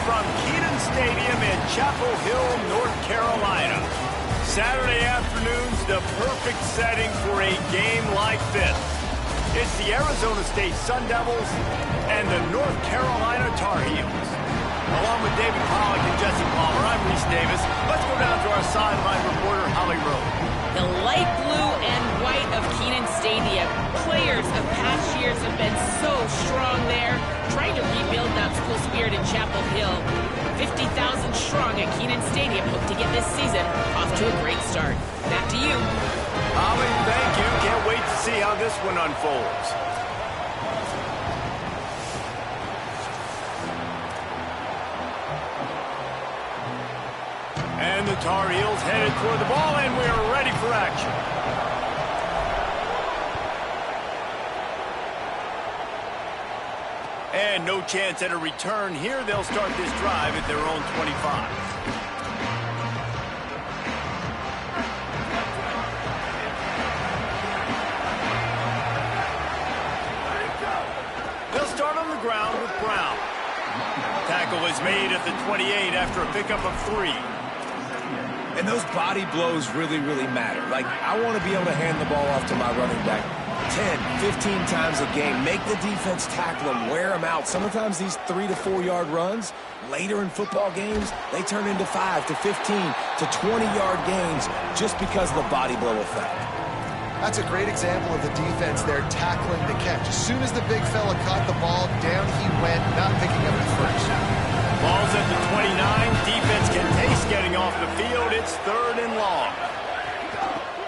from Kenan Stadium in Chapel Hill, North Carolina. Saturday afternoon's the perfect setting for a game like this. It's the Arizona State Sun Devils and the North Carolina Tar Heels. Along with David Pollack and Jesse Palmer, I'm Reese Davis. Let's go down to our sideline reporter, Holly Rowe. The light blue and white of Kenan Stadium. Players of past years have been so strong there, trying to rebuild that school spirit in Chapel Hill. 50,000 strong at Kenan Stadium hope to get this season off to a great start. Back to you. Holly, thank you. Can't wait to see how this one unfolds. And the Tar Heels headed toward the ball, and we are ready for action. And no chance at a return here. They'll start this drive at their own 25. They'll start on the ground with Brown. Tackle is made at the 28 after a pickup of 3. And those body blows really, really matter. Like, I want to be able to hand the ball off to my running back 10, 15 times a game. Make the defense tackle them, wear them out. Sometimes these 3 to 4 yard runs, later in football games, they turn into 5 to 15 to 20 yard gains just because of the body blow effect. That's a great example of the defense there tackling the catch. As soon as the big fella caught the ball, down he went, not picking up the first. Ball's at the 29. Defense can taste getting off the field. It's 3rd and long.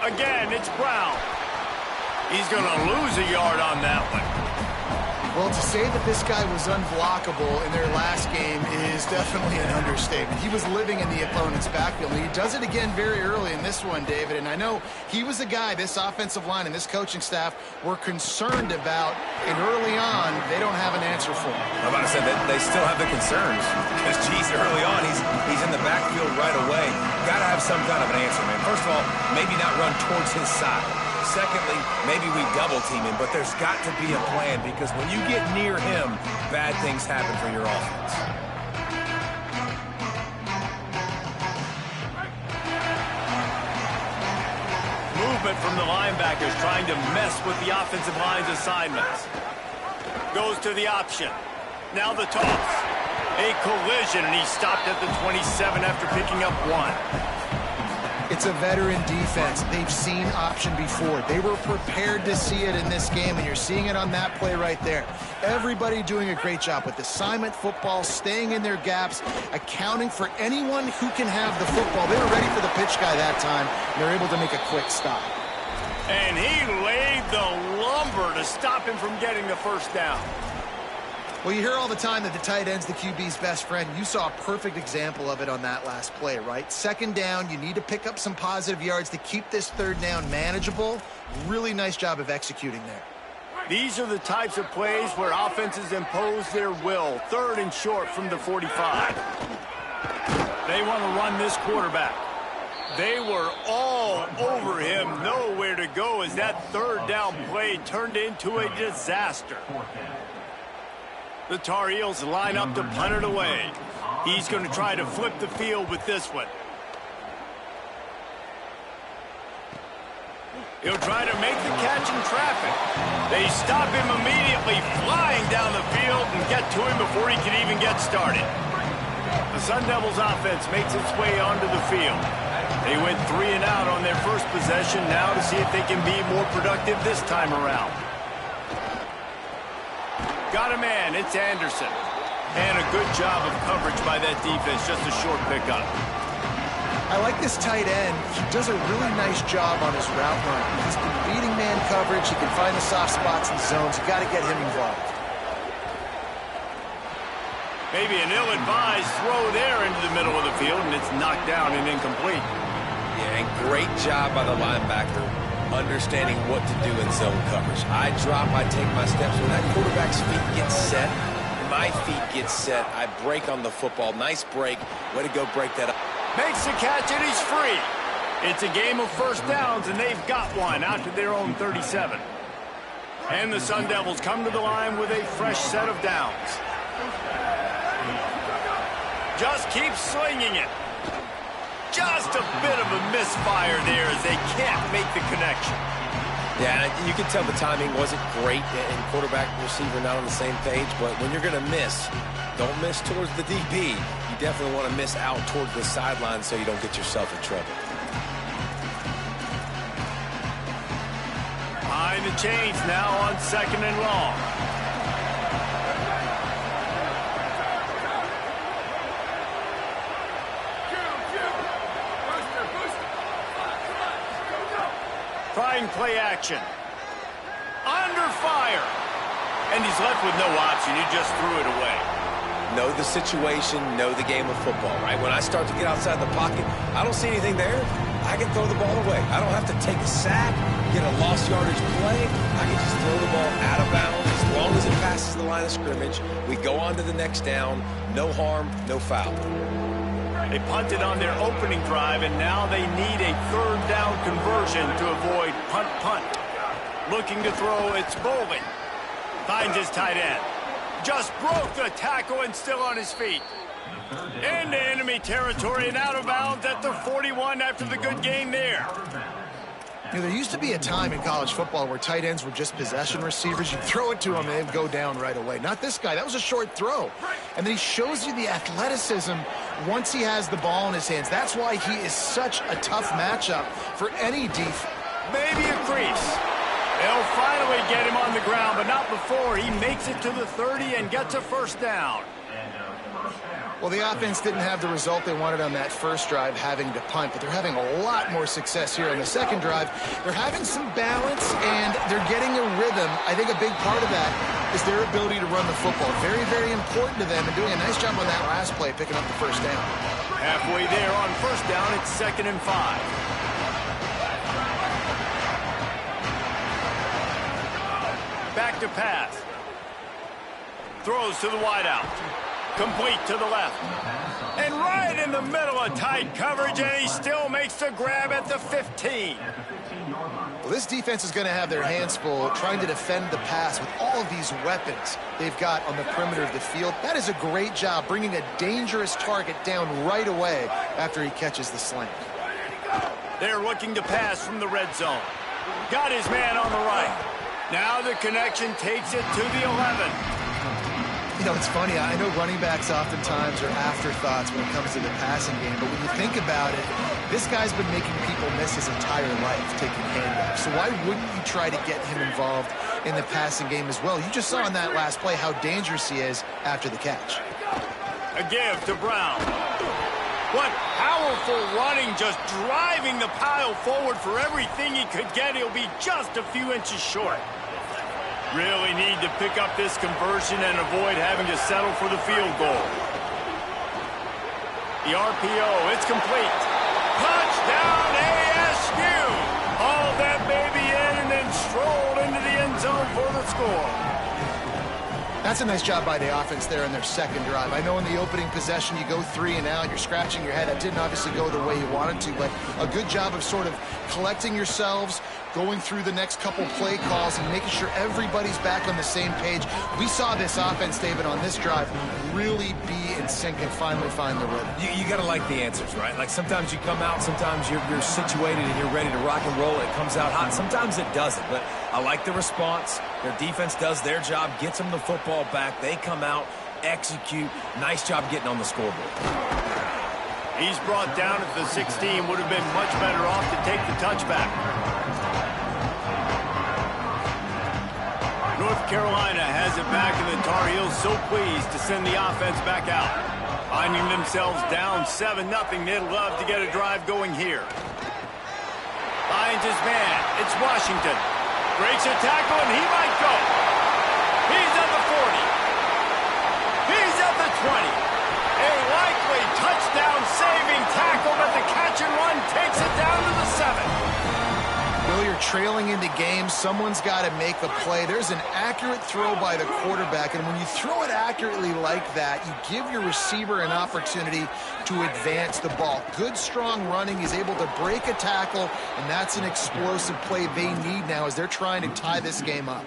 Again, it's Brown. He's going to lose a yard on that one. Well, to say that this guy was unblockable in their last game is definitely an understatement. He was living in the opponent's backfield, and he does it again very early in this one, David. And I know he was a guy this offensive line and this coaching staff were concerned about, and early on, they don't have an answer for him. I'm about to say that they still have the concerns because, geez, early on, he's in the backfield right away. Got to have some kind of an answer, man. First of all, maybe not run towards his side. Secondly, maybe we double team him, but there's got to be a plan because when you get near him, bad things happen for your offense. Movement from the linebackers trying to mess with the offensive line's assignments. Goes to the option. Now the toss. A collision, and he stopped at the 27 after picking up 1. It's a veteran defense. They've seen option before. They were prepared to see it in this game, and you're seeing it on that play right there. Everybody doing a great job with assignment football, staying in their gaps, accounting for anyone who can have the football. They were ready for the pitch guy that time, and they're able to make a quick stop. And he laid the lumber to stop him from getting the first down. Well, you hear all the time that the tight end's the QB's best friend. You saw a perfect example of it on that last play, right? 2nd down, you need to pick up some positive yards to keep this 3rd down manageable. Really nice job of executing there. These are the types of plays where offenses impose their will. 3rd and short from the 45. They want to run this quarterback. They were all over him, nowhere to go as that 3rd down play turned into a disaster. The Tar Heels line up to punt it away. He's going to try to flip the field with this one. He'll try to make the catch in traffic. They stop him immediately, flying down the field and get to him before he can even get started. The Sun Devils offense makes its way onto the field. They went 3 and out on their first possession, now to see if they can be more productive this time around. Got a man, it's Anderson. And a good job of coverage by that defense, just a short pickup. I like this tight end. He does a really nice job on his route running. He's been beating man coverage. He can find the soft spots and zones. You got to get him involved. Maybe an ill-advised throw there into the middle of the field, and it's knocked down and incomplete. Yeah, and great job by the linebacker understanding what to do in zone coverage. I drop, I take my steps. When that quarterback's feet get set, my feet get set, I break on the football. Nice break. Way to go break that up. Makes the catch, and he's free. It's a game of first downs, and they've got one out to their own 37. And the Sun Devils come to the line with a fresh set of downs. Just keep slinging it. Just a bit of a misfire there as they can't make the connection. Yeah, you can tell the timing wasn't great and quarterback and receiver not on the same page, but when you're going to miss, don't miss towards the DB. You definitely want to miss out towards the sideline so you don't get yourself in trouble. Behind the chains now on 2nd and long. Trying play action. Under fire. And he's left with no option. He just threw it away. Know the situation, know the game of football, right? When I start to get outside the pocket, I don't see anything there. I can throw the ball away. I don't have to take a sack, get a lost yardage play. I can just throw the ball out of bounds as long as it passes the line of scrimmage. We go on to the next down. No harm, no foul. They punted on their opening drive, and now they need a 3rd down conversion to avoid punt. Looking to throw, it's Bolden. Finds his tight end. Just broke the tackle and still on his feet. Into enemy territory and out of bounds at the 41 after the good game there. You know, there used to be a time in college football where tight ends were just possession receivers. You throw it to them and they'd go down right away. Not this guy. That was a short throw. And then he shows you the athleticism once he has the ball in his hands. That's why he is such a tough matchup for any defense. Maybe a crease. They'll finally get him on the ground, but not before he makes it to the 30 and gets a 1st down. Well, the offense didn't have the result they wanted on that first drive, having to punt, but they're having a lot more success here on the second drive. They're having some balance, and they're getting a rhythm. I think a big part of that is their ability to run the football. Very, very important to them, and doing a nice job on that last play, picking up the 1st down. Halfway there on 1st down, it's 2nd and 5. Back to pass. Throws to the wideout. Complete to the left. And right in the middle of tight coverage, and he still makes the grab at the 15. Well, this defense is going to have their hands full trying to defend the pass with all of these weapons they've got on the perimeter of the field. That is a great job, bringing a dangerous target down right away after he catches the slant. They're looking to pass from the red zone. Got his man on the right. Now the connection takes it to the 11. You know, it's funny. I know running backs oftentimes are afterthoughts when it comes to the passing game, but when you think about it, this guy's been making people miss his entire life taking handoffs. So why wouldn't you try to get him involved in the passing game as well? You just saw in that last play how dangerous he is after the catch. A give to Brown. What powerful running, just driving the pile forward for everything he could get. He'll be just a few inches short. Really need to pick up this conversion and avoid having to settle for the field goal. The RPO, it's complete. Touchdown ASU! Hauled that baby in and then strolled into the end zone for the score. That's a nice job by the offense there in their second drive. I know in the opening possession you go 3 and out, you're scratching your head. That didn't obviously go the way you wanted to, but a good job of sort of collecting yourselves, going through the next couple play calls and making sure everybody's back on the same page. We saw this offense, David, on this drive really be in sync and finally find the rhythm. You got to like the answers, right? Like sometimes you come out, sometimes you're situated and you're ready to rock and roll. It comes out hot. Sometimes it doesn't, but I like the response. Their defense does their job, gets them the football back. They come out, execute. Nice job getting on the scoreboard. He's brought down at the 16. Would have been much better off to take the touchback. North Carolina has it back, and the Tar Heels so pleased to send the offense back out. Finding themselves down 7-0, they'd love to get a drive going here. Finds his man. It's Washington. Breaks a tackle, and he might go. He's at the 40. He's at the 20. A likely touchdown-saving tackle, but the catch and run takes it down to the 7. Well, you're trailing into games. Someone's got to make a play. There's an accurate throw by the quarterback, and when you throw it accurately like that, you give your receiver an opportunity to advance the ball. Good, strong running. He's able to break a tackle, and that's an explosive play they need now as they're trying to tie this game up.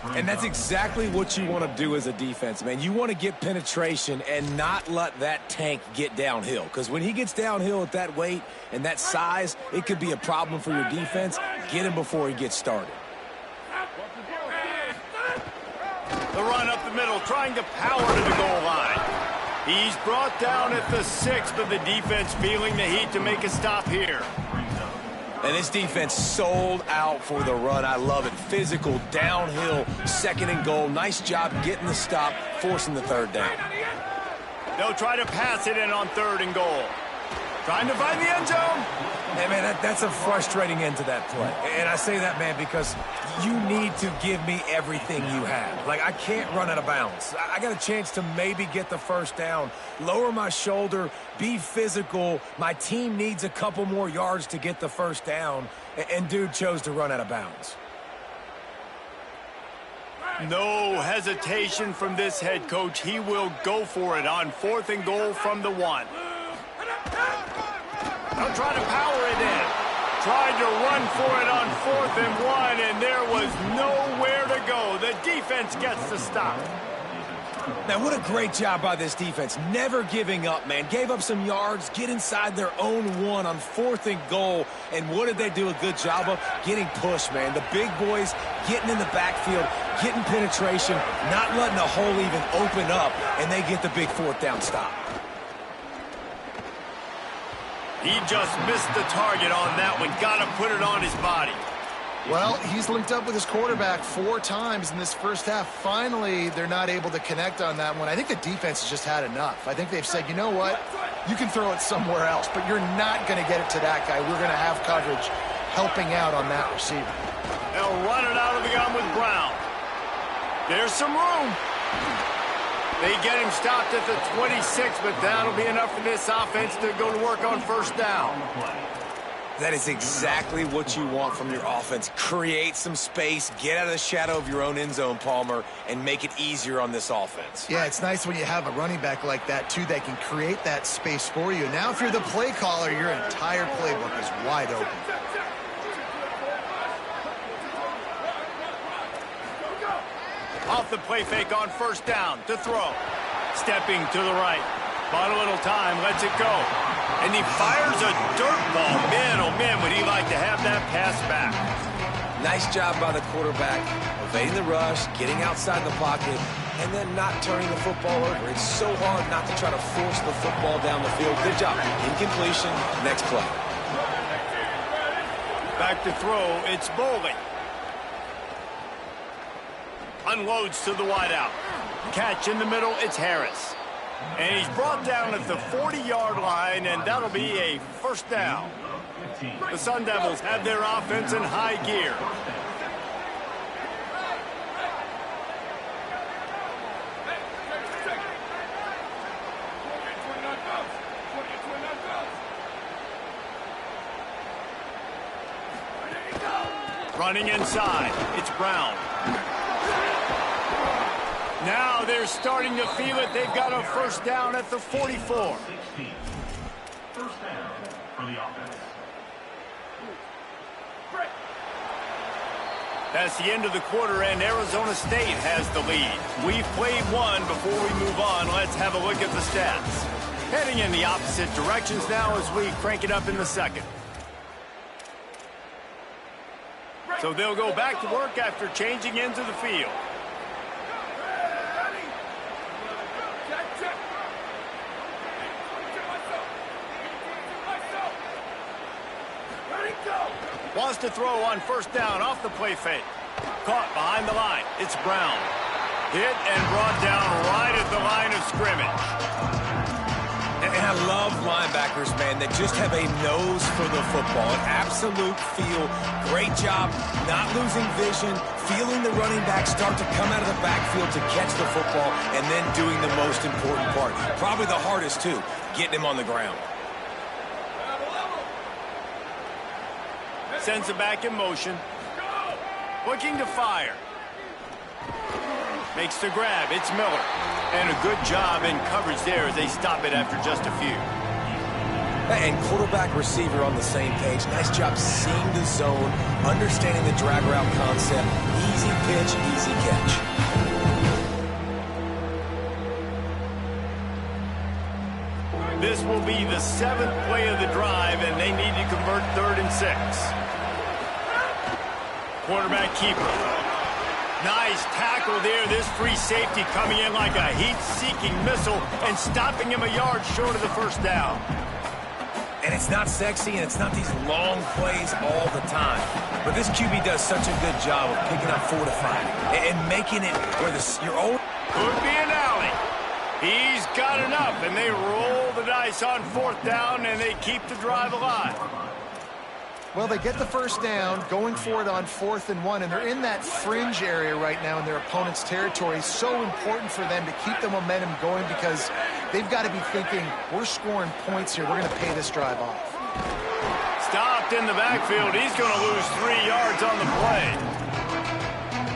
And that's exactly what you want to do as a defense, man. You want to get penetration and not let that tank get downhill. Because when he gets downhill at that weight and that size, it could be a problem for your defense. Get him before he gets started. The run up the middle, trying to power to the goal line. He's brought down at the 6, but the defense feeling the heat to make a stop here. And this defense sold out for the run. I love it. Physical, downhill, second and goal. Nice job getting the stop, forcing the third down. They'll try to pass it in on 3rd and goal. Trying to find the end zone. Hey, man, that's a frustrating end to that play. And I say that, man, because you need to give me everything you have. Like, I can't run out of bounds. I got a chance to maybe get the first down, lower my shoulder, be physical. My team needs a couple more yards to get the first down, and dude chose to run out of bounds. No hesitation from this head coach. He will go for it on 4th and goal from the 1. They'll try to power it in. Tried to run for it on 4th and 1, and there was nowhere to go. The defense gets the stop. Now, what a great job by this defense. Never giving up, man. Gave up some yards, get inside their own 1 on 4th and goal. And what did they do a good job of? Getting pushed, man. The big boys getting in the backfield, getting penetration, not letting a hole even open up, and they get the big 4th down stop. He just missed the target on that one. Got to put it on his body. Well, he's linked up with his quarterback 4 times in this first half. Finally, they're not able to connect on that one. I think the defense has just had enough. I think they've said, you know what? You can throw it somewhere else, but you're not going to get it to that guy. We're going to have coverage helping out on that receiver. They'll run it out of the gun with Brown. There's some room. They get him stopped at the 26, but that'll be enough for this offense to go to work on 1st down. That is exactly what you want from your offense. Create some space, get out of the shadow of your own end zone, Palmer, and make it easier on this offense. Yeah, it's nice when you have a running back like that, too, that can create that space for you. Now, if you're the play caller, your entire playbook is wide open. Off the play fake on 1st down to throw. Stepping to the right. Bought a little time, lets it go. And he fires a dirt ball. Man, oh man, would he like to have that pass back. Nice job by the quarterback, evading the rush, getting outside the pocket, and then not turning the football over. It's so hard not to try to force the football down the field. Good job. Incompletion, next play. Back to throw, it's Bowling. Unloads to the wideout. Catch in the middle, it's Harris. And he's brought down at the 40-yard line, and that'll be a 1st down. The Sun Devils have their offense in high gear. Running inside, it's Brown. Now they're starting to feel it. They've got a 1st down at the 44. 1st down for the offense. That's the end of the quarter, and Arizona State has the lead. We've played one. Before we move on, let's have a look at the stats. Heading in the opposite directions now as we crank it up in the 2nd. So they'll go back to work after changing into the field. Wants to throw on 1st down off the play fake. Caught behind the line. It's Brown. Hit and brought down right at the line of scrimmage. And I love linebackers, man, that just have a nose for the football, an absolute feel. Great job not losing vision, feeling the running back start to come out of the backfield to catch the football, and then doing the most important part. Probably the hardest, too, getting him on the ground. Sends it back in motion. Looking to fire. Makes the grab. It's Miller. And a good job in coverage there as they stop it after just a few. And quarterback receiver on the same page. Nice job seeing the zone, understanding the drag route concept. Easy pitch, easy catch. This will be the 7th play of the drive, and they need to convert 3rd and 6. Quarterback keeper. Nice tackle there. This free safety coming in like a heat-seeking missile and stopping him a yard short of the first down. And it's not sexy, and it's not these long plays all the time. But this QB does such a good job of picking up 4 to 5 and making it where your own... Could be an alley. He's got enough, and they roll the dice on 4th down, and they keep the drive alive. Well, they get the first down, going for it on 4th and 1, and they're in that fringe area right now in their opponent's territory. It's so important for them to keep the momentum going because they've got to be thinking, we're scoring points here. We're going to pay this drive off. Stopped in the backfield. He's going to lose 3 yards on the play.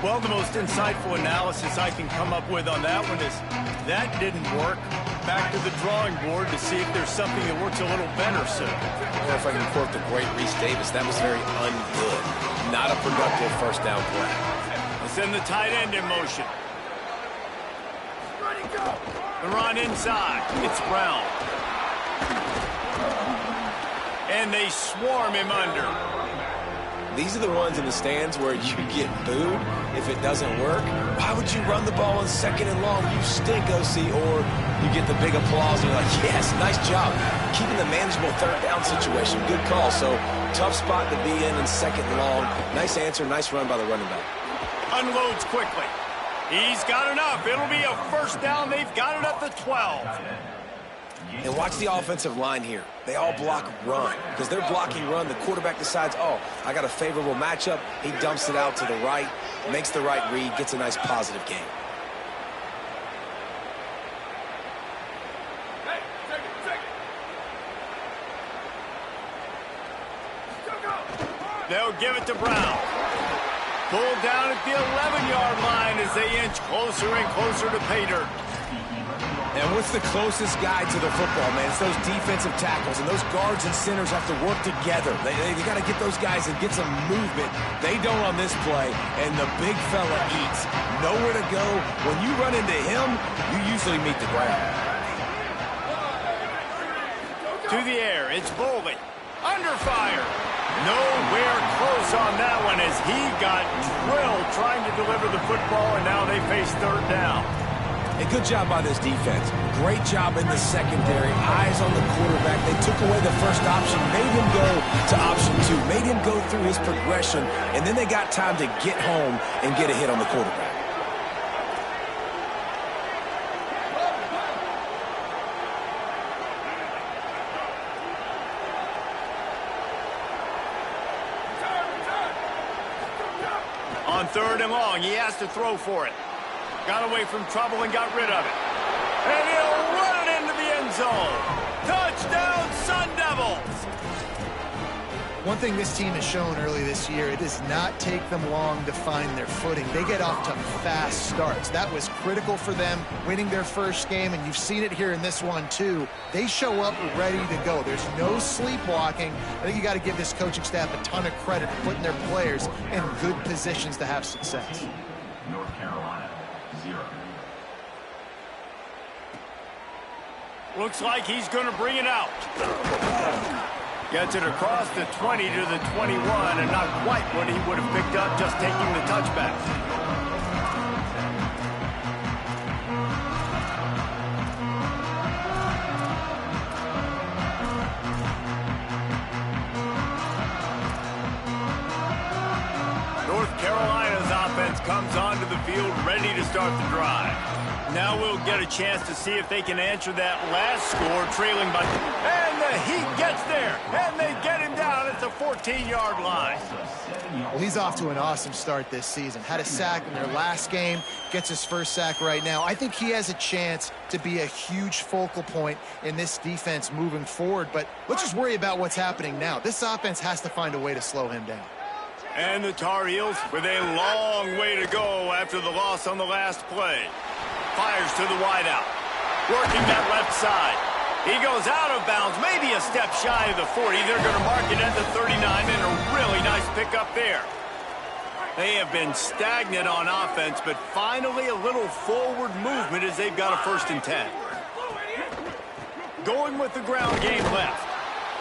Well, the most insightful analysis I can come up with on that one is that didn't work. Back to the drawing board to see if there's something that works a little better, sir. Or if I can quote the great Reese Davis, that was very ungood. Not a productive first down play. Let's send the tight end in motion. The run inside. It's Brown. And they swarm him under. These are the ones in the stands where you get booed if it doesn't work. Why would you run the ball on 2nd and long? You stink, OC. Or you get the big applause and you're like, yes, nice job. Keeping the manageable 3rd down situation. Good call. So tough spot to be in 2nd and long. Nice answer, nice run by the running back. Unloads quickly. He's got enough. It'll be a first down. They've got it at the 12. And watch the offensive line here. They all block run. Because they're blocking run, the quarterback decides, oh, I got a favorable matchup. He dumps it out to the right, makes the right read, gets a nice positive gain. They'll give it to Brown. Pulled down at the 11-yard line as they inch closer and closer to pay dirt. And what's the closest guy to the football, man? It's those defensive tackles, and those guards and centers have to work together. They got to get those guys and get some movement. They don't on this play, and the big fella eats. Nowhere to go. When you run into him, you usually meet the ground. To the air, it's Boley. Under fire. Nowhere close on that one as he got drilled trying to deliver the football, and now they face 3rd down. A good job by this defense. Great job in the secondary. Eyes on the quarterback. They took away the first option, made him go to option 2, made him go through his progression, and then they got time to get home and get a hit on the quarterback. On 3rd and long, he has to throw for it. Got away from trouble and got rid of it. And he'll run it into the end zone. Touchdown, Sun Devils! One thing this team has shown early this year, it does not take them long to find their footing. They get off to fast starts. That was critical for them winning their first game, and you've seen it here in this one too. They show up ready to go. There's no sleepwalking. I think you got to give this coaching staff a ton of credit for putting their players in good positions to have success. North Carolina, 0. Looks like he's going to bring it out. Gets it across the 20 to the 21, and not quite what he would have picked up just taking the touchback. North Carolina's offense comes onto the field ready to start the drive. Now we'll get a chance to see if they can answer that last score, trailing by... And the Heat gets there, and they get him down at the 14-yard line. Well, he's off to an awesome start this season. Had a sack in their last game, gets his first sack right now. I think he has a chance to be a huge focal point in this defense moving forward, but let's just worry about what's happening now. This offense has to find a way to slow him down. And the Tar Heels with a long way to go after the loss on the last play. Fires to the wideout. Working that left side. He goes out of bounds, maybe a step shy of the 40. They're going to mark it at the 39, and a really nice pickup there. They have been stagnant on offense, but finally a little forward movement as they've got a 1st and 10. Going with the ground game left.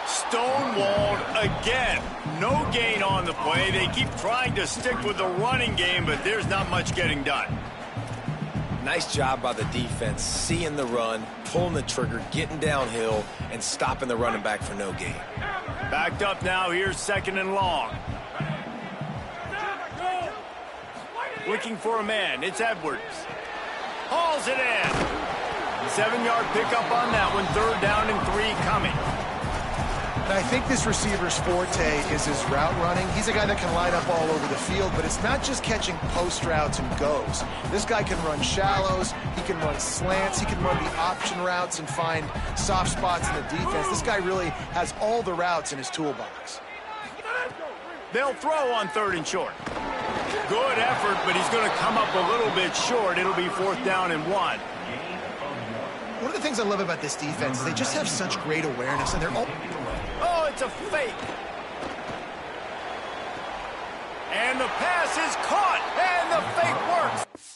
Stonewalled again. No gain on the play. They keep trying to stick with the running game, but there's not much getting done. Nice job by the defense, seeing the run, pulling the trigger, getting downhill, and stopping the running back for no gain. Backed up now. Here's 2nd and long. Looking for a man. It's Edwards. Hauls it in. 7-yard pickup on that one. 3rd down and 3 coming. And I think this receiver's forte is his route running. He's a guy that can line up all over the field, but it's not just catching post routes and goes. This guy can run shallows, he can run slants, he can run the option routes and find soft spots in the defense. This guy really has all the routes in his toolbox. They'll throw on 3rd and short. Good effort, but he's going to come up a little bit short. It'll be 4th down and 1. One of the things I love about this defense is they just have such great awareness, and they're all... Oh, it's a fake. And the pass is caught, and the fake works.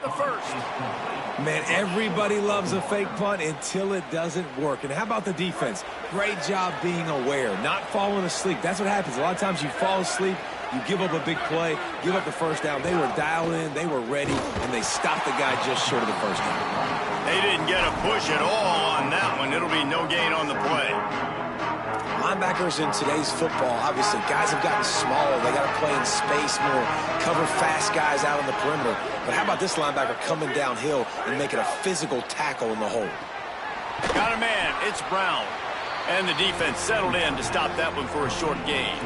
The 1st. Man, everybody loves a fake punt until it doesn't work. And how about the defense? Great job being aware, not falling asleep. That's what happens. A lot of times you fall asleep, you give up a big play, give up the 1st down. They were dialed in, they were ready, and they stopped the guy just short of the 1st down. They didn't get a push at all on that one. It'll be no gain on the play. Linebackers in today's football, obviously, guys have gotten smaller. They got to play in space more, cover fast guys out on the perimeter. But how about this linebacker coming downhill and making a physical tackle in the hole? Got a man. It's Brown. And the defense settled in to stop that one for a short gain.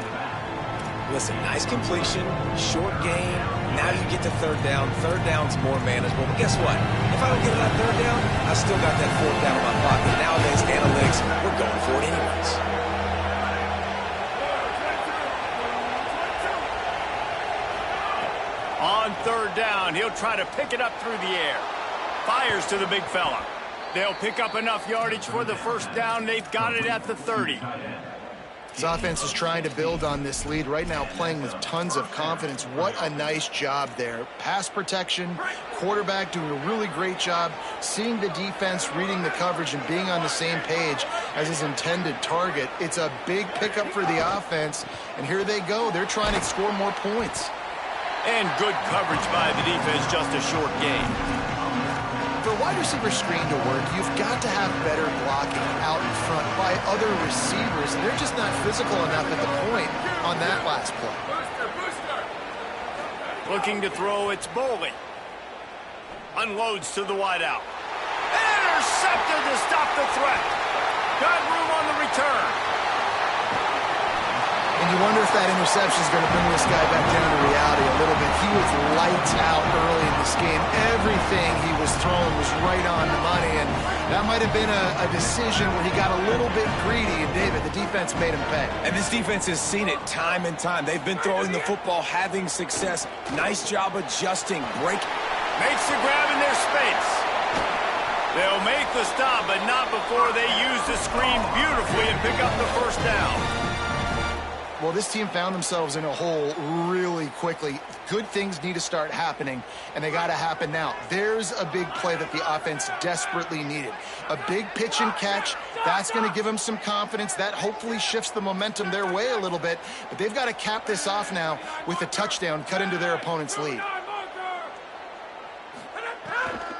Listen, nice completion, short gain. Now you get to 3rd down. 3rd down's more manageable. But guess what? If I don't get that 3rd down, I still got that 4th down in my pocket. Nowadays, analytics, we're going for it anyways. On 3rd down, he'll try to pick it up through the air. Fires to the big fella. They'll pick up enough yardage for the 1st down. They've got it at the 30. This offense is trying to build on this lead right now, playing with tons of confidence. What a nice job there. Pass protection, quarterback doing a really great job, seeing the defense, reading the coverage, and being on the same page as his intended target. It's a big pickup for the offense, and here they go. They're trying to score more points. And good coverage by the defense, just a short gain. For a wide receiver screen to work, you've got to have better blocking out in front by other receivers. They're just not physical enough at the point on that last play. Looking to throw, it's Boley. Unloads to the wideout. Intercepted to stop the threat. Got room on the return. And you wonder if that interception is going to bring this guy back down to reality a little bit. He was lights out early in this game. Everything he was throwing was right on the money, and that might have been a decision where he got a little bit greedy, and David, the defense made him pay. And this defense has seen it time and time. They've been throwing the football, having success. Nice job adjusting, break. Makes the grab in their space. They'll make the stop, but not before they use the screen beautifully and pick up the 1st down. Well, this team found themselves in a hole really quickly. Good things need to start happening, and they got to happen now. There's a big play that the offense desperately needed. A big pitch and catch. That's going to give them some confidence. That hopefully shifts the momentum their way a little bit. But they've got to cap this off now with a touchdown cut into their opponent's lead.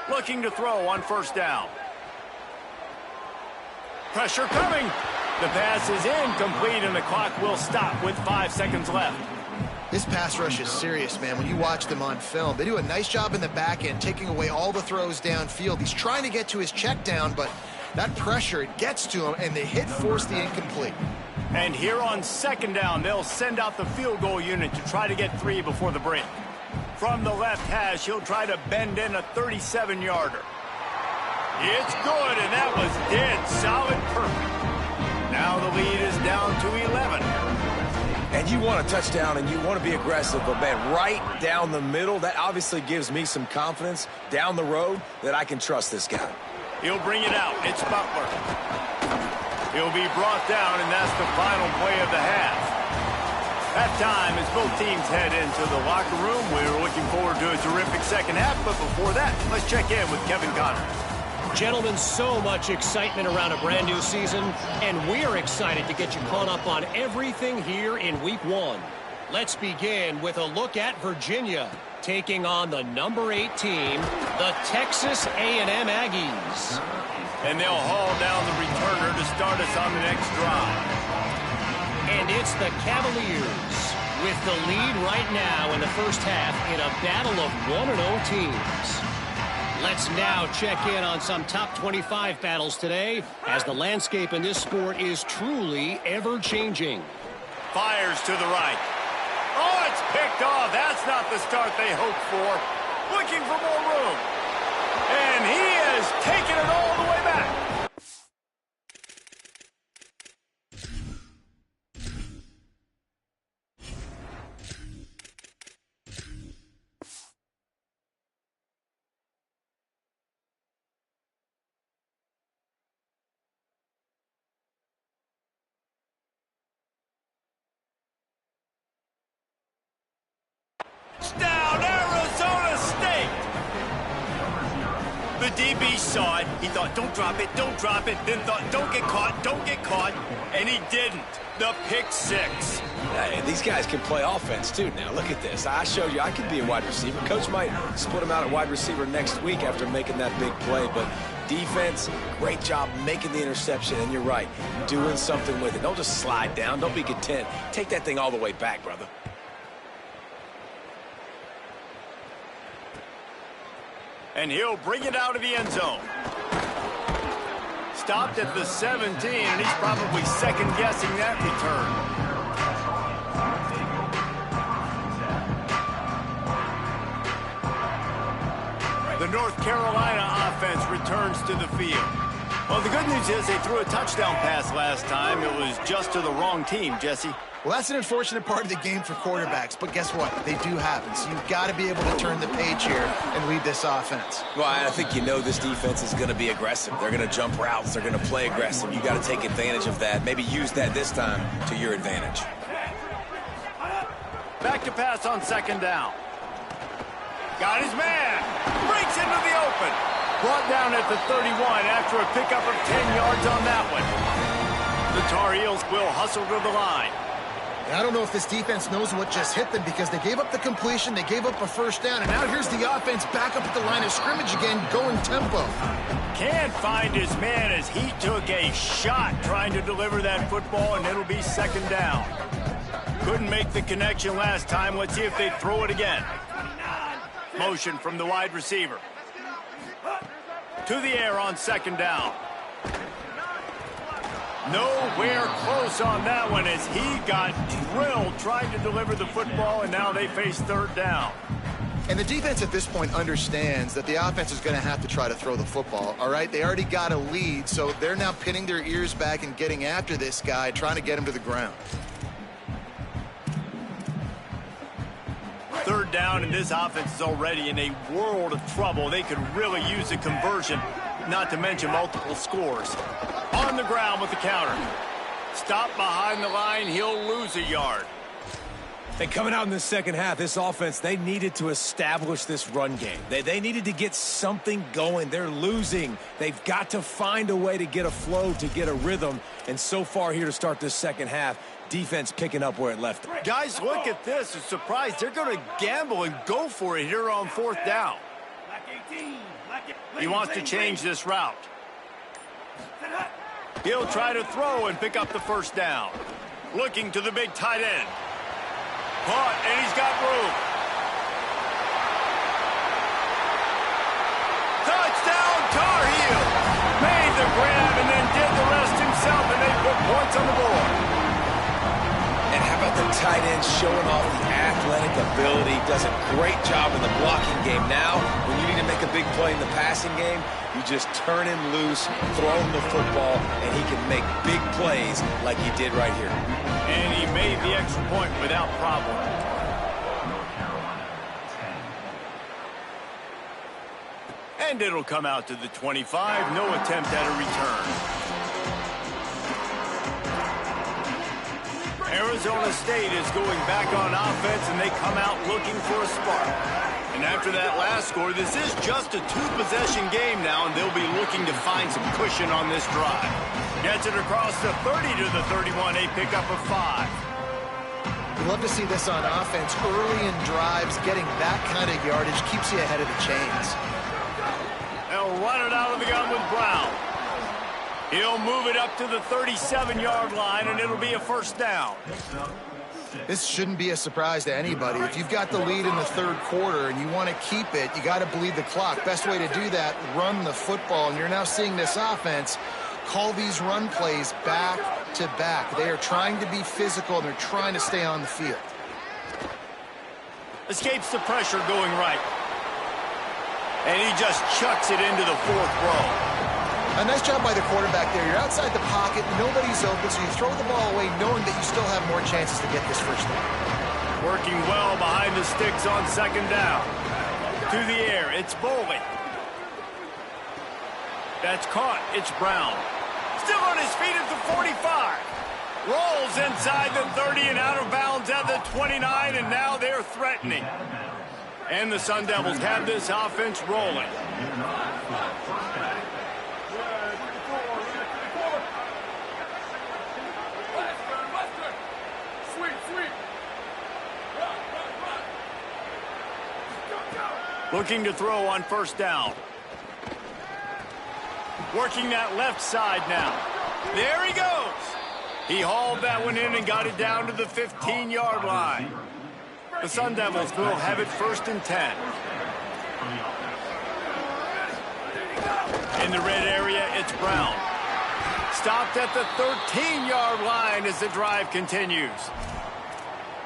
Looking to throw on 1st down. Pressure coming. The pass is incomplete, and the clock will stop with 5 seconds left. This pass rush is serious, man. When you watch them on film, they do a nice job in the back end, taking away all the throws downfield. He's trying to get to his check down, but that pressure, it gets to him, and the hit forced the incomplete. And here on second down, they'll send out the field goal unit to try to get 3 before the break. From the left hash, he'll try to bend in a 37-yarder. It's good, and that was dead solid perfect. Now the lead is down to 11. And you want a touchdown, and you want to be aggressive, but, man, right down the middle, that obviously gives me some confidence down the road that I can trust this guy. He'll bring it out. It's Butler. He'll be brought down, and that's the final play of the half. At time, as both teams head into the locker room, we're looking forward to a terrific second half, but before that, let's check in with Kevin Connors. Gentlemen, so much excitement around a brand new season, and we're excited to get you caught up on everything here in Week 1. Let's begin with a look at Virginia, taking on the number 8 team, the Texas A&M Aggies. And they'll haul down the returner to start us on the next drive. And it's the Cavaliers with the lead right now in the first half in a battle of 1-0 teams. Let's now check in on some top 25 battles today, as the landscape in this sport is truly ever-changing. Fires to the right. Oh, it's picked off. That's not the start they hoped for. Looking for more room. And he has taken it all the way back. Down, Arizona State. The DB saw it. He thought, don't drop it, then thought, don't get caught, and he didn't. The pick 6. Hey, these guys can play offense, too. Now, look at this. I showed you I could be a wide receiver. Coach might split him out at wide receiver next week after making that big play, but defense, great job making the interception, and you're right, doing something with it. Don't just slide down. Don't be content. Take that thing all the way back, brother. And he'll bring it out of the end zone. Stopped at the 17, and he's probably second-guessing that return. The North Carolina offense returns to the field. Well, the good news is they threw a touchdown pass last time. It was just to the wrong team, Jesse. Well, that's an unfortunate part of the game for quarterbacks, but guess what? They do happen, so you've got to be able to turn the page here and lead this offense. Well, I think you know this defense is going to be aggressive. They're going to jump routes. They're going to play aggressive. You got to take advantage of that. Maybe use that this time to your advantage. Back to pass on second down. Got his man. Breaks into the open. Brought down at the 31 after a pickup of 10 yards on that one. The Tar Heels will hustle to the line. I don't know if this defense knows what just hit them, because they gave up the completion, they gave up a first down, and now here's the offense back up at the line of scrimmage again, going tempo. Can't find his man as he took a shot trying to deliver that football, and it'll be second down. Couldn't make the connection last time. Let's see if they throw it again. Motion from the wide receiver. To the air on second down. Nowhere close on that one as he got drilled trying to deliver the football, and now they face third down. And the defense at this point understands that the offense is going to have to try to throw the football, all right? They already got a lead, so they're now pinning their ears back and getting after this guy, trying to get him to the ground. Third down, and this offense is already in a world of trouble. They could really use a conversion, not to mention multiple scores. On the ground with the counter. Stop behind the line, he'll lose a yard. And coming out in the second half, this offense, they needed to establish this run game. They needed to get something going. They're losing. They've got to find a way to get a flow, to get a rhythm. And so far here to start this second half, defense picking up where it left them. Guys, look at this. A surprise. They're going to gamble and go for it here on fourth down. He wants to change this route. He'll try to throw and pick up the first down. Looking to the big tight end. Caught, and he's got room. Touchdown, Tar Heels. Made the grab and then did the rest himself, and they put points on the board. And how about the tight end showing off the athletic ability? Does a great job in the blocking game. Now, when you need to make a big play in the passing game, you just turn him loose, throw him the football, and he can make big plays like he did right here. And he made the extra point without problem. North Carolina, 10. And it'll come out to the 25. No attempt at a return. Arizona State is going back on offense, and they come out looking for a spark. And after that last score, this is just a two-possession game now, and they'll be looking to find some cushion on this drive. Gets it across the 30 to the 31, a pickup of 5. We love to see this on offense. Early in drives, getting that kind of yardage keeps you ahead of the chains. They'll run it out of the gun with Brown. He'll move it up to the 37-yard line, and it'll be a first down. This shouldn't be a surprise to anybody. If you've got the lead in the third quarter and you want to keep it, you got to bleed the clock. Best way to do that, run the football. And you're now seeing this offense call these run plays back to back. They are trying to be physical, and they're trying to stay on the field. Escapes the pressure going right. And he just chucks it into the fourth row. A nice job by the quarterback there. You're outside the pocket, nobody's open, so you throw the ball away knowing that you still have more chances to get this first down. Working well behind the sticks on second down. To the air, it's Bolden. That's caught, it's Brown. Still on his feet at the 45. Rolls inside the 30 and out of bounds at the 29, and now they're threatening. And the Sun Devils have this offense rolling. Looking to throw on first down. Working that left side now. There he goes. He hauled that one in and got it down to the 15-yard line. The Sun Devils will have it first and 10. In the red area, it's Brown. Stopped at the 13-yard line as the drive continues.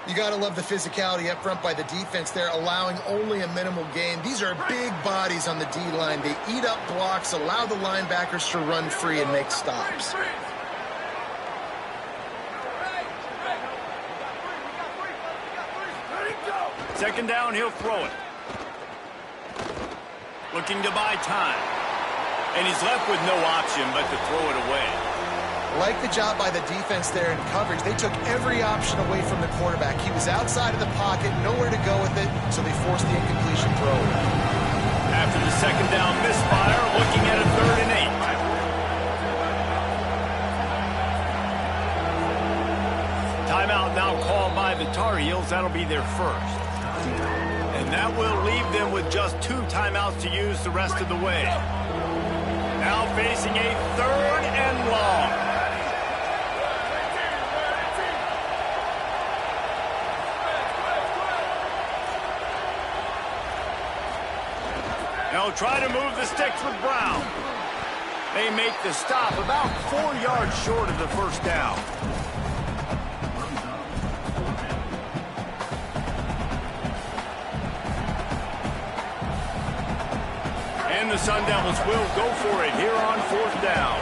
You got to love the physicality up front by the defense there, allowing only a minimal gain. These are big bodies on the D-line. They eat up blocks, allow the linebackers to run free and make stops. Second down, he'll throw it. Looking to buy time. And he's left with no option but to throw it away. Like the job by the defense there in coverage. They took every option away from the quarterback. He was outside of the pocket, nowhere to go with it, so they forced the incompletion throw. After the second down misfire, looking at a 3rd and 8. Timeout now called by the Tar Heels. That'll be their first. And that will leave them with just 2 timeouts to use the rest of the way. Now facing a 3rd and long. They'll try to move the sticks with Brown. They make the stop about 4 yards short of the first down. And the Sun Devils will go for it here on 4th down.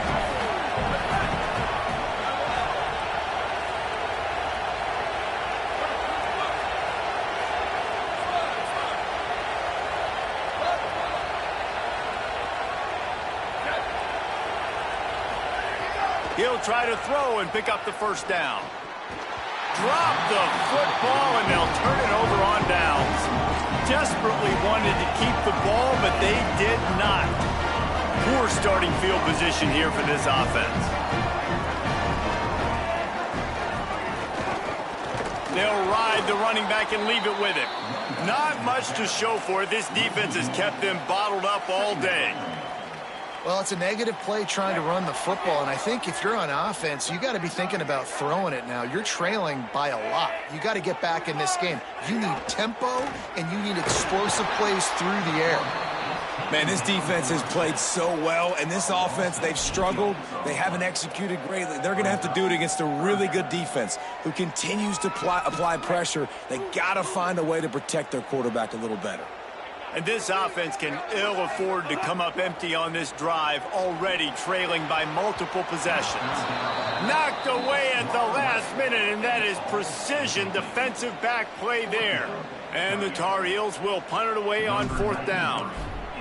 He'll try to throw and pick up the first down. Drop the football, and they'll turn it over on downs. Desperately wanted to keep the ball, but they did not. Poor starting field position here for this offense. They'll ride the running back and leave it with him. Not much to show for it. This defense has kept them bottled up all day. Well, it's a negative play trying to run the football, and I think if you're on offense, you got to be thinking about throwing it now. You're trailing by a lot. You got to get back in this game. You need tempo, and you need explosive plays through the air. Man, this defense has played so well, and this offense, they've struggled. They haven't executed greatly. They're going to have to do it against a really good defense who continues to apply pressure. They got to find a way to protect their quarterback a little better. And this offense can ill afford to come up empty on this drive, already trailing by multiple possessions. Knocked away at the last minute, and that is precision defensive back play there. And the Tar Heels will punt it away on 4th down.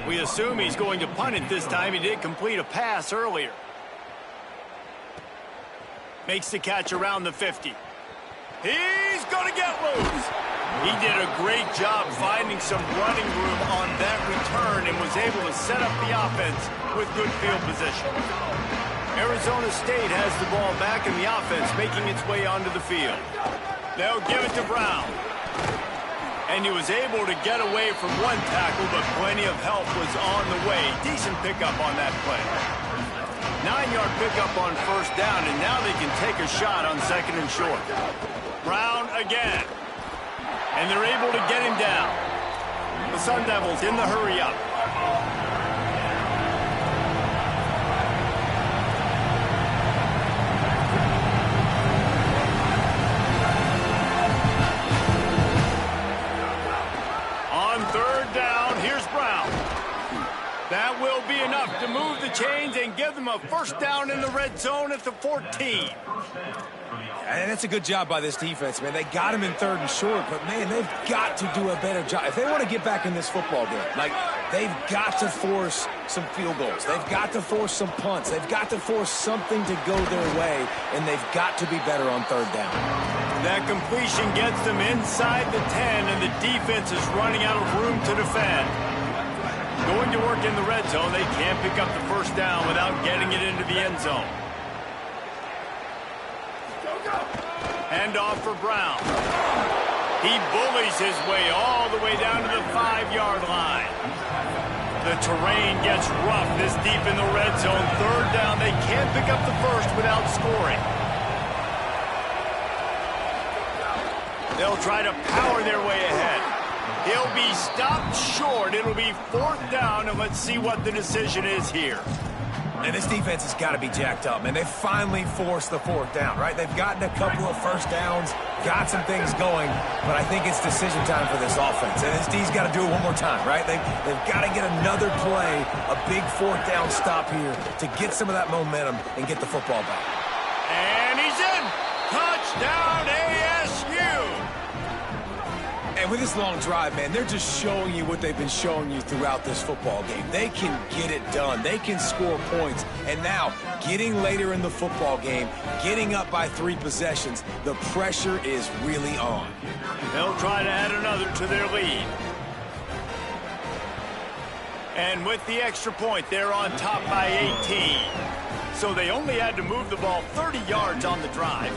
We assume he's going to punt it this time. He did complete a pass earlier. Makes the catch around the 50. He's going to get loose. He did a great job finding some running room on that return and was able to set up the offense with good field position. Arizona State has the ball back in the offense, making its way onto the field. They'll give it to Brown. And he was able to get away from one tackle, but plenty of help was on the way. Decent pickup on that play. 9-yard pickup on 1st down, and now they can take a shot on 2nd and short. Brown again. And they're able to get him down. The Sun Devils in the hurry up. On 3rd down, here's Brown. That will be enough to move the chains and give them a 1st down in the red zone at the 14. And that's a good job by this defense, man. They got him in 3rd and short, but, man, they've got to do a better job. If they want to get back in this football game, like, they've got to force some field goals. They've got to force some punts. They've got to force something to go their way, and they've got to be better on 3rd down. That completion gets them inside the 10, and the defense is running out of room to defend. Going to work in the red zone, they can't pick up the 1st down without getting it into the end zone. Hand off for Brown. He bullies his way all the way down to the 5-yard line. The terrain gets rough this deep in the red zone. 3rd down, they can't pick up the 1st without scoring. They'll try to power their way ahead. He'll be stopped short. It'll be 4th down, and let's see what the decision is here. And this defense has got to be jacked up, man. They've finally forced the 4th down, right? They've gotten a couple of 1st downs, got some things going, but I think it's decision time for this offense. And this D's got to do it one more time, right? They've got to get another play, a big 4th down stop here to get some of that momentum and get the football back. And he's in. Touchdown, ASU. And with this long drive, man, they're just showing you what they've been showing you throughout this football game. They can get it done. They can score points. And now, getting later in the football game, getting up by 3 possessions, the pressure is really on. They'll try to add another to their lead. And with the extra point, they're on top by 18. So they only had to move the ball 30 yards on the drive,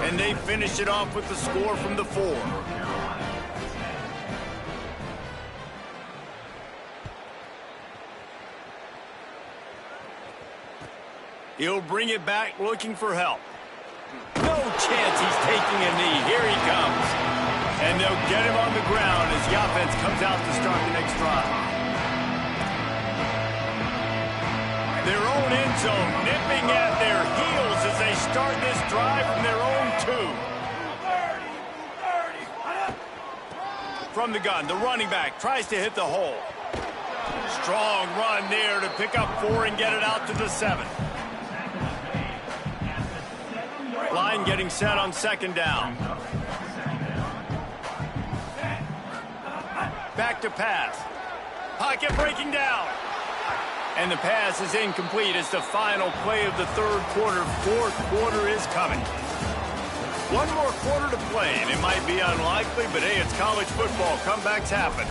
and they finished it off with the score from the 4. He'll bring it back looking for help. No chance he's taking a knee. Here he comes. And they'll get him on the ground as the offense comes out to start the next drive. Their own end zone nipping at their heels as they start this drive from their own 2. From the gun, the running back tries to hit the hole. Strong run there to pick up 4 and get it out to the 7. Line getting set on 2nd down. Back to pass. Pocket breaking down. And the pass is incomplete as the final play of the 3rd quarter. 4th quarter is coming. One more quarter to play, and it might be unlikely, but hey, it's college football. Comebacks happen.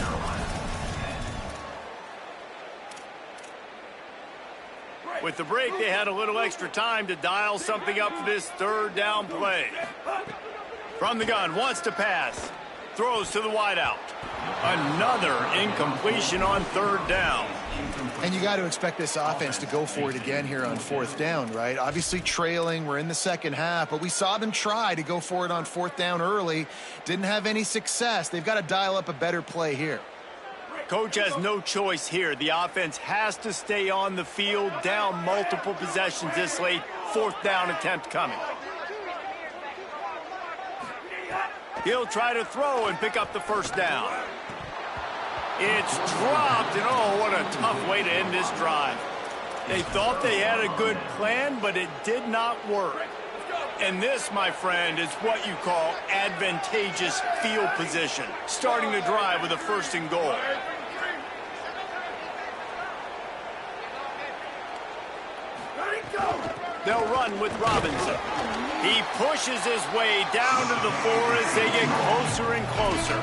With the break, they had a little extra time to dial something up for this 3rd down play. From the gun, wants to pass. Throws to the wideout. Another incompletion on 3rd down. And you got to expect this offense to go for it again here on 4th down, right? Obviously trailing, we're in the second half, but we saw them try to go for it on 4th down early. Didn't have any success. They've got to dial up a better play here. Coach has no choice here. The offense has to stay on the field, down multiple possessions this late. 4th down attempt coming. He'll try to throw and pick up the 1st down. It's dropped, and oh, what a tough way to end this drive. They thought they had a good plan, but it did not work. And this, my friend, is what you call advantageous field position. Starting the drive with a 1st and goal. They'll run with Robinson. He pushes his way down to the 4 as they get closer and closer.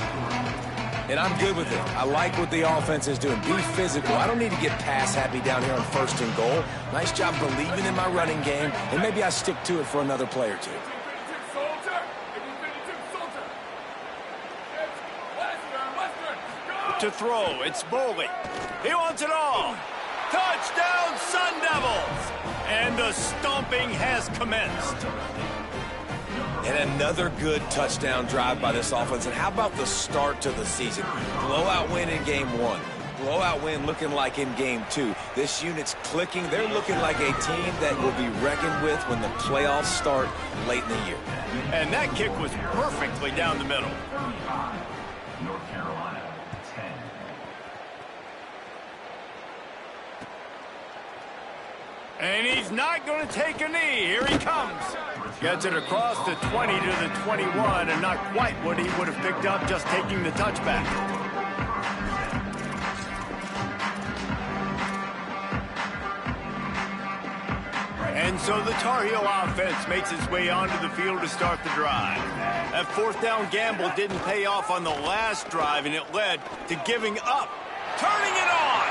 And I'm good with it. I like what the offense is doing. Be physical. I don't need to get pass happy down here on 1st and goal. Nice job believing in my running game, and maybe I stick to it for another play or two. To throw, it's Boley. He wants it all. Touchdown, Sun Devils! And the stomping has commenced. And another good touchdown drive by this offense. And how about the start to the season? Blowout win in game 1. Blowout win looking like in game 2. This unit's clicking. They're looking like a team that will be reckoned with when the playoffs start late in the year. And that kick was perfectly down the middle. North Carolina, 10. And he's not going to take a knee. Here he comes. Gets it across the 20 to the 21, and not quite what he would have picked up just taking the touchback. And so the Tar Heel offense makes its way onto the field to start the drive. That 4th down gamble didn't pay off on the last drive, and it led to giving up. Turning it on!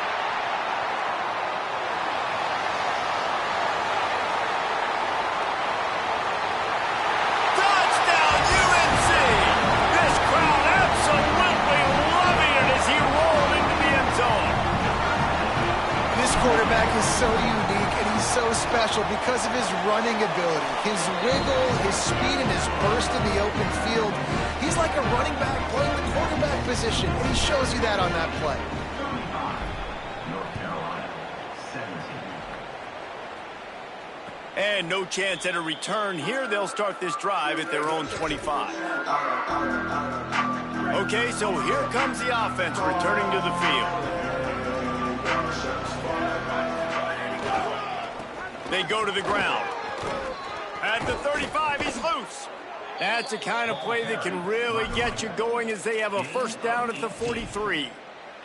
Quarterback is so unique and he's so special because of his running ability, his wiggle, his speed, and his burst in the open field. He's like a running back playing the quarterback position, and he shows you that on that play. North Carolina, 17. And no chance at a return here. They'll start this drive at their own 25. Okay, so here comes the offense returning to the field. They go to the ground. At the 35, he's loose. That's the kind of play that can really get you going as they have a 1st down at the 43.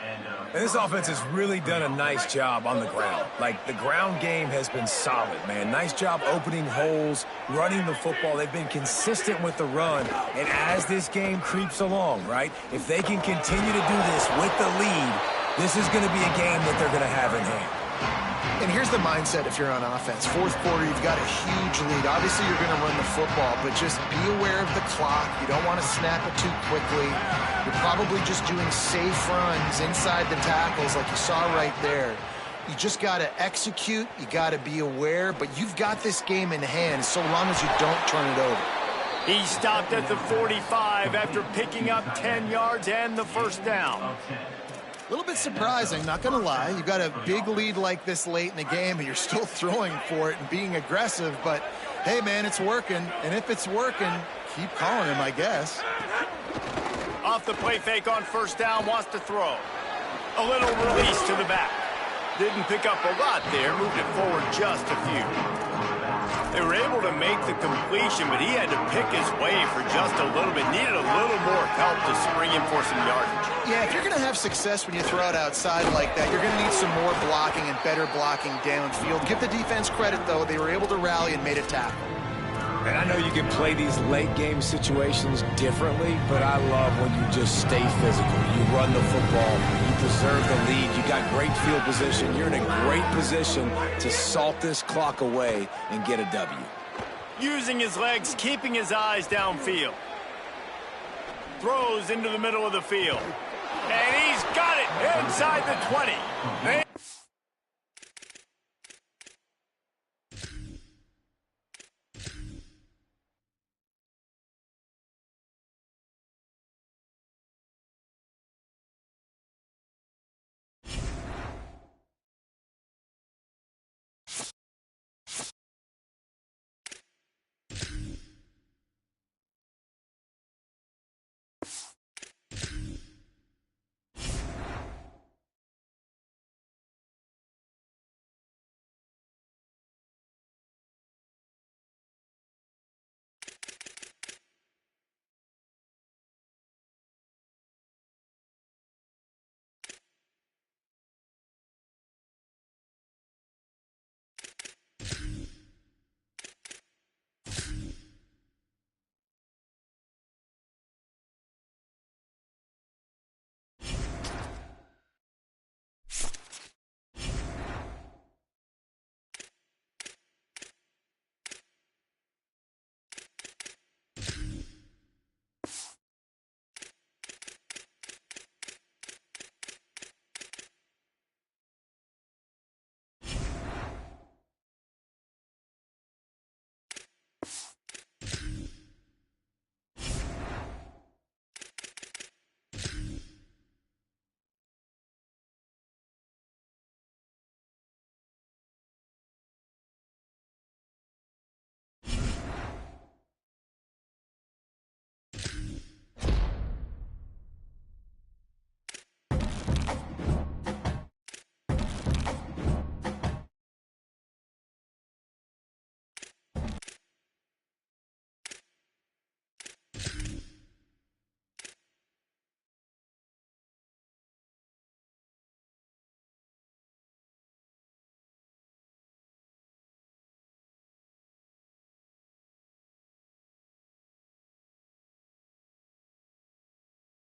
And this offense has really done a nice job on the ground. Like, the ground game has been solid, man. Nice job opening holes, running the football. They've been consistent with the run. And as this game creeps along, right, if they can continue to do this with the lead, this is going to be a game that they're going to have in hand. And here's the mindset if you're on offense. 4th quarter, you've got a huge lead. Obviously, you're going to run the football, but just be aware of the clock. You don't want to snap it too quickly. You're probably just doing safe runs inside the tackles like you saw right there. You just got to execute. You got to be aware, but you've got this game in hand so long as you don't turn it over. He stopped at the 45 after picking up 10 yards and the 1st down. A little bit surprising, not going to lie. You've got a big lead like this late in the game, and you're still throwing for it and being aggressive. But, hey, man, it's working. And if it's working, keep calling him, I guess. Off the play fake on 1st down, wants to throw. A little release to the back. Didn't pick up a lot there, moved it forward just a few. They were able to make the completion, but he had to pick his way for just a little bit. Needed a little more help to spring him for some yardage. Yeah, if you're going to have success when you throw it outside like that, you're going to need some more blocking and better blocking downfield. Give the defense credit, though. They were able to rally and made a tackle. And I know you can play these late-game situations differently, but I love when you just stay physical. You run the football. You preserve the lead. You got great field position. You're in a great position to salt this clock away and get a W. Using his legs, keeping his eyes downfield. Throws into the middle of the field. And he's got it inside the 20. They